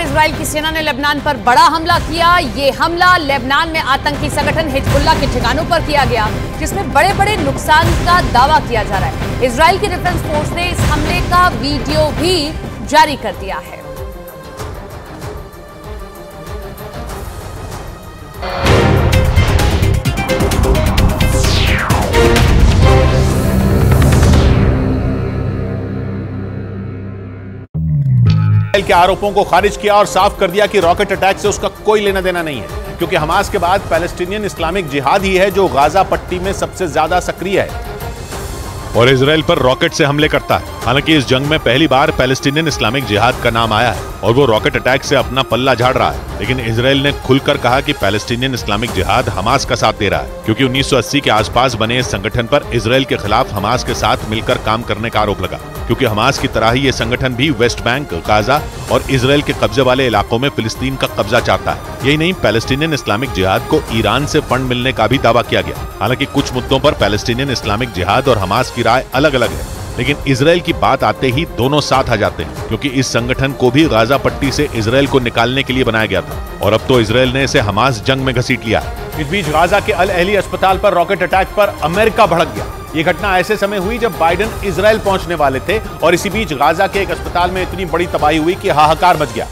Israel की सेना ने लेबनान पर बड़ा हमला किया। ये हमला लेबनान में आतंकी संगठन हिजबुल्लाह के ठिकानों पर किया गया, जिसमें बड़े बड़े नुकसान का दावा किया जा रहा है। इजराइल की डिफेंस फोर्स ने इस हमले का वीडियो भी जारी कर दिया है। के आरोपों को खारिज किया और साफ कर दिया कि रॉकेट अटैक से उसका कोई लेना देना नहीं है, क्योंकि हमास के बाद पैलेस्टीनियन इस्लामिक जिहाद ही है जो गाजा पट्टी में सबसे ज्यादा सक्रिय है और इजराइल पर रॉकेट से हमले करता है। हालांकि इस जंग में पहली बार पैलेस्टीनियन इस्लामिक जिहाद का नाम आया है और वो रॉकेट अटैक से अपना पल्ला झाड़ रहा है, लेकिन इजराइल ने खुलकर कहा कि पैलेस्टीनियन इस्लामिक जिहाद हमास का साथ दे रहा है, क्योंकि 1980 के आसपास बने इस संगठन पर इजराइल के खिलाफ हमास के साथ मिलकर काम करने का आरोप लगा, क्योंकि हमास की तरह ही ये संगठन भी वेस्ट बैंक, गाजा और इजराइल के कब्जे वाले इलाकों में फिलिस्तीन का कब्जा चाहता है। यही नहीं, पैलेस्टीनियन इस्लामिक जिहाद को ईरान से फंड मिलने का भी दावा किया गया। हालांकि कुछ मुद्दों पर पैलेस्टीनियन इस्लामिक जिहाद और हमास की राय अलग अलग है, लेकिन इजराइल की बात आते ही दोनों साथ आ जाते हैं, क्योंकि इस संगठन को भी गाजा पट्टी से इजराइल को निकालने के लिए बनाया गया था और अब तो इजराइल ने इसे हमास जंग में घसीट लिया है। इस बीच गाजा के अल अहली अस्पताल पर रॉकेट अटैक पर अमेरिका भड़क गया। ये घटना ऐसे समय हुई जब बाइडेन इजराइल पहुंचने वाले थे और इसी बीच गाजा के एक अस्पताल में इतनी बड़ी तबाही हुई कि हाहाकार मच गया,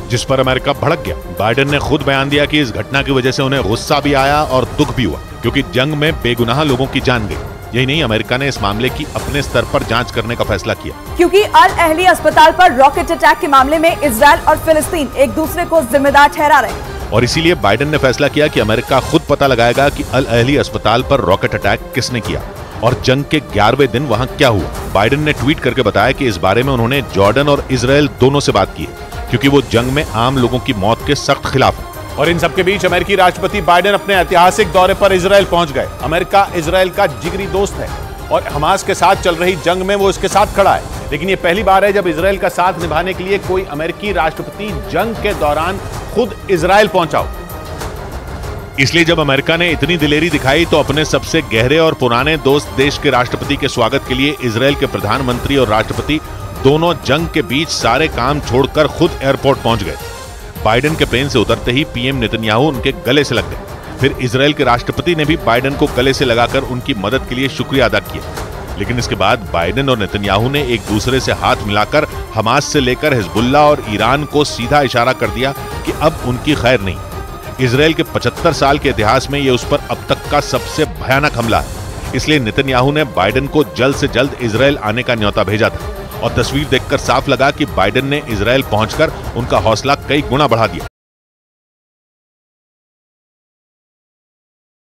जिस पर अमेरिका भड़क गया। बाइडेन ने खुद बयान दिया कि इस घटना की वजह से उन्हें गुस्सा भी आया और दुख भी हुआ, क्योंकि जंग में बेगुनाह लोगों की जान गई। यही नहीं, अमेरिका ने इस मामले की अपने स्तर पर जांच करने का फैसला किया, क्योंकि अल अहली अस्पताल पर रॉकेट अटैक के मामले में इजराइल और फिलिस्तीन एक दूसरे को जिम्मेदार ठहरा रहे हैं। और इसीलिए बाइडेन ने फैसला किया कि अमेरिका खुद पता लगाएगा कि अल अहली अस्पताल पर रॉकेट अटैक किसने किया और जंग के 11वें दिन वहां क्या हुआ। बाइडेन ने ट्वीट करके बताया कि इस बारे में उन्होंने जॉर्डन और इजराइल दोनों से बात की है, क्योंकि वो जंग में आम लोगों की मौत के सख्त खिलाफ है। और इन सबके बीच अमेरिकी राष्ट्रपति बाइडेन अपने ऐतिहासिक दौरे पर इजराइल पहुंच गए। अमेरिका इजराइल का जिगरी दोस्त है और हमास के साथ चल रही जंग में वो इसके साथ खड़ा है, लेकिन ये पहली बार है जब इजराइल का साथ निभाने के लिए कोई अमेरिकी राष्ट्रपति जंग के दौरान खुद इजराइल पहुंचा हो। इसलिए जब अमेरिका ने इतनी दिलेरी दिखाई तो अपने सबसे गहरे और पुराने दोस्त देश के राष्ट्रपति के स्वागत के लिए इजराइल के प्रधानमंत्री और राष्ट्रपति दोनों जंग के बीच सारे काम छोड़कर खुद एयरपोर्ट पहुंच गए। बाइडेन के प्लेन से उतरते ही पीएम नेतन्याहू उनके गले से लग गए। फिर इजराइल के राष्ट्रपति ने भी बाइडेन को गले से लगाकर उनकी मदद के लिए शुक्रिया अदा किया। लेकिन इसके बाद बाइडेन और नेतन्याहू ने एक दूसरे से हाथ मिलाकर हमास से लेकर हिजबुल्लाह और ईरान को सीधा इशारा कर दिया कि अब उनकी खैर नहीं। इजराइल के 75 साल के इतिहास में यह उस पर अब तक का सबसे भयानक हमला है। इसलिए नेतन्याहू ने बाइडेन को जल्द से जल्द इजराइल आने का न्योता भेजा था और तस्वीर देखकर साफ लगा कि बाइडेन ने इजराइल पहुंचकर उनका हौसला कई गुना बढ़ा दिया।